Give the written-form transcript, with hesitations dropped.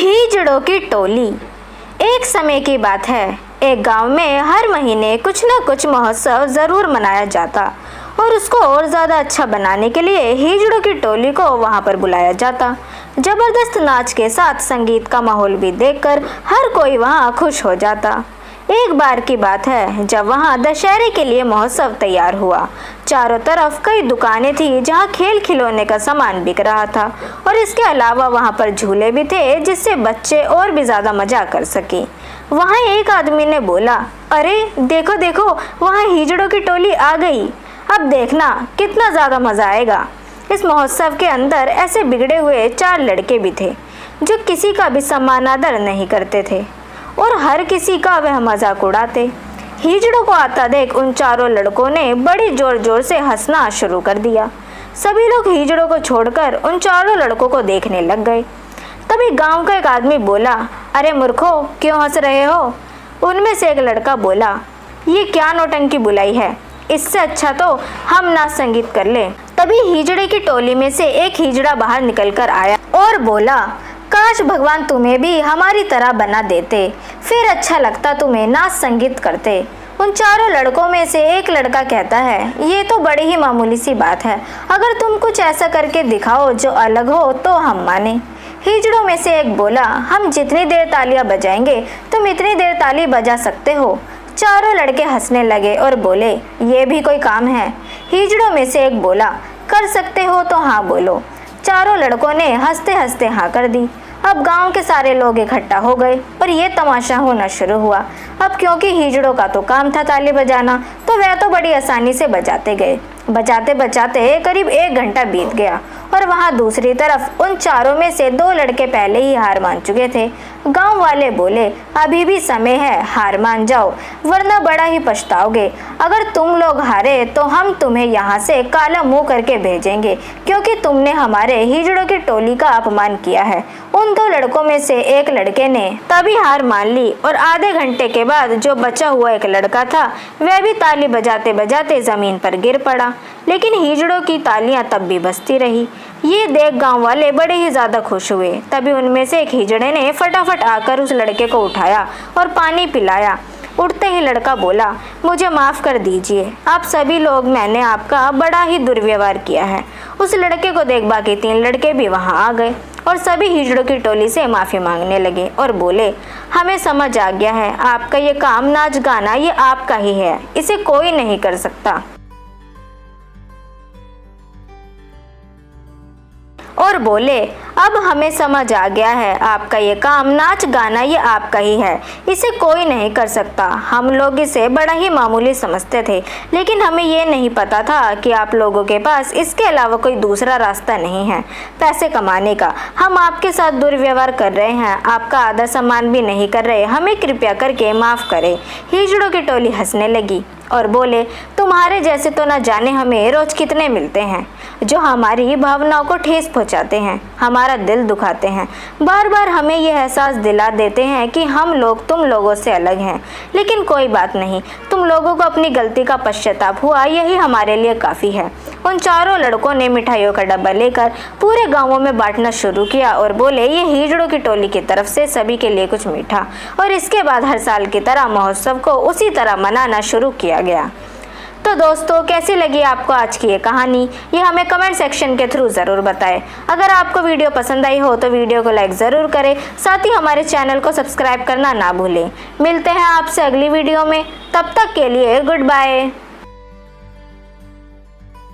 हिजड़ों की टोली। एक समय की बात है, एक गांव में हर महीने कुछ न कुछ महोत्सव ज़रूर मनाया जाता और उसको और ज़्यादा अच्छा बनाने के लिए हिजड़ों की टोली को वहां पर बुलाया जाता। ज़बरदस्त नाच के साथ संगीत का माहौल भी देखकर हर कोई वहां खुश हो जाता। एक बार की बात है जब वहां दशहरे के लिए महोत्सव तैयार हुआ। चारों तरफ कई दुकानें थी जहां खेल खिलौने का सामान बिक रहा था और इसके अलावा वहां पर झूले भी थे जिससे बच्चे और भी ज्यादा मजा कर सके। वहां एक आदमी ने बोला, अरे देखो देखो, वहां हिजड़ों की टोली आ गई। अब देखना कितना ज्यादा मजा आएगा। इस महोत्सव के अंदर ऐसे बिगड़े हुए 4 लड़के भी थे जो किसी का भी सम्मान आदर नहीं करते थे और हर किसी का वह मजाक उड़ाते। हिजड़ों को आता देख उन चारों लड़कों ने बड़ी जोर जोर से हंसना शुरू कर दिया। सभी लोग हिजड़ों को छोड़कर उन चारों लड़कों को देखने लग गए। तभी गांव का एक आदमी बोला, अरे मूर्खों, क्यों हंस रहे हो? उनमें से एक लड़का बोला, ये क्या नौटंकी बुलाई है, इससे अच्छा तो हम नाच संगीत कर ले। तभी हिजड़े की टोली में से एक हिजड़ा बाहर निकलकर आया और बोला, काश भगवान तुम्हें भी हमारी तरह बना देते, फिर अच्छा लगता, तुम्हें नाच संगीत करते। उन चारों लड़कों में से एक लड़का कहता है, ये तो बड़ी ही मामूली सी बात है, अगर तुम कुछ ऐसा करके दिखाओ जो अलग हो तो हम माने। हिजड़ों में से एक बोला, हम जितनी देर तालियां बजाएंगे तुम इतनी देर ताली बजा सकते हो। चारों लड़के हंसने लगे और बोले, ये भी कोई काम है? हिजड़ों में से एक बोला, कर सकते हो तो हाँ बोलो। चारों लड़कों ने हंसते हंसते हाँ कर दी। अब गांव के सारे लोग इकट्ठा हो गए और ये तमाशा होना शुरू हुआ। अब क्योंकि हिजड़ों का तो काम था ताली बजाना, तो वह तो बड़ी आसानी से बजाते गए। बजाते बजाते करीब 1 घंटा बीत गया और वहां दूसरी तरफ उन चारों में से 2 लड़के पहले ही हार मान चुके थे। गांव वाले बोले, अभी भी समय है, हार मान जाओ वरना बड़ा ही पछताओगे। अगर तुम लोग हारे तो हम तुम्हें यहाँ से काला मुंह करके भेजेंगे, क्योंकि तुमने हमारे हिजड़ों की टोली का अपमान किया है। उन 2 लड़कों में से एक लड़के ने तभी हार मान ली और आधे घंटे के बाद जो बचा हुआ एक लड़का था वह भी ताली बजाते बजाते जमीन पर गिर पड़ा, लेकिन हिजड़ों की तालियां तब भी बजती रही। ये देख गांव वाले बड़े ही ज्यादा खुश हुए। तभी उनमें से एक हिजड़े ने फटाफट आकर उस लड़के को उठाया और पानी पिलाया। उठते ही लड़का बोला, मुझे माफ कर दीजिए, आप सभी लोग, मैंने आपका बड़ा ही दुर्व्यवहार किया है। उस लड़के को देख बाकी 3 लड़के भी वहां आ गए और सभी हिजड़ों की टोली से माफी मांगने लगे और बोले, हमें समझ आ गया है, आपका ये काम नाच गाना ये आपका ही है, इसे कोई नहीं कर सकता। और बोले, अब हमें समझ आ गया है, आपका ये काम नाच गाना ये आपका ही है, इसे कोई नहीं कर सकता। हम लोग इसे बड़ा ही मामूली समझते थे, लेकिन हमें ये नहीं पता था कि आप लोगों के पास इसके अलावा कोई दूसरा रास्ता नहीं है पैसे कमाने का। हम आपके साथ दुर्व्यवहार कर रहे हैं, आपका आदर सम्मान भी नहीं कर रहे, हमें कृपया करके माफ़ करें। हिजड़ों की टोली हंसने लगी और बोले, तुम्हारे जैसे तो न जाने हमें रोज कितने मिलते हैं जो हमारी भावनाओं को ठेस पहुंचाते हैं, हमारा दिल दुखाते हैं, बार बार हमें यह एहसास दिला देते हैं कि हम लोग तुम लोगों से अलग हैं। लेकिन कोई बात नहीं, तुम लोगों को अपनी गलती का पश्चाताप हुआ, यही हमारे लिए काफ़ी है। उन चारों लड़कों ने मिठाइयों का डब्बा लेकर पूरे गांवों में बांटना शुरू किया और बोले, ये हिजड़ों की टोली की तरफ से सभी के लिए कुछ मीठा। और इसके बाद हर साल की तरह महोत्सव को उसी तरह मनाना शुरू किया गया। तो दोस्तों, कैसी लगी आपको आज की ये कहानी, ये हमें कमेंट सेक्शन के थ्रू ज़रूर बताएं। अगर आपको वीडियो पसंद आई हो तो वीडियो को लाइक ज़रूर करें, साथ ही हमारे चैनल को सब्सक्राइब करना ना भूलें। मिलते हैं आपसे अगली वीडियो में, तब तक के लिए गुड बाय।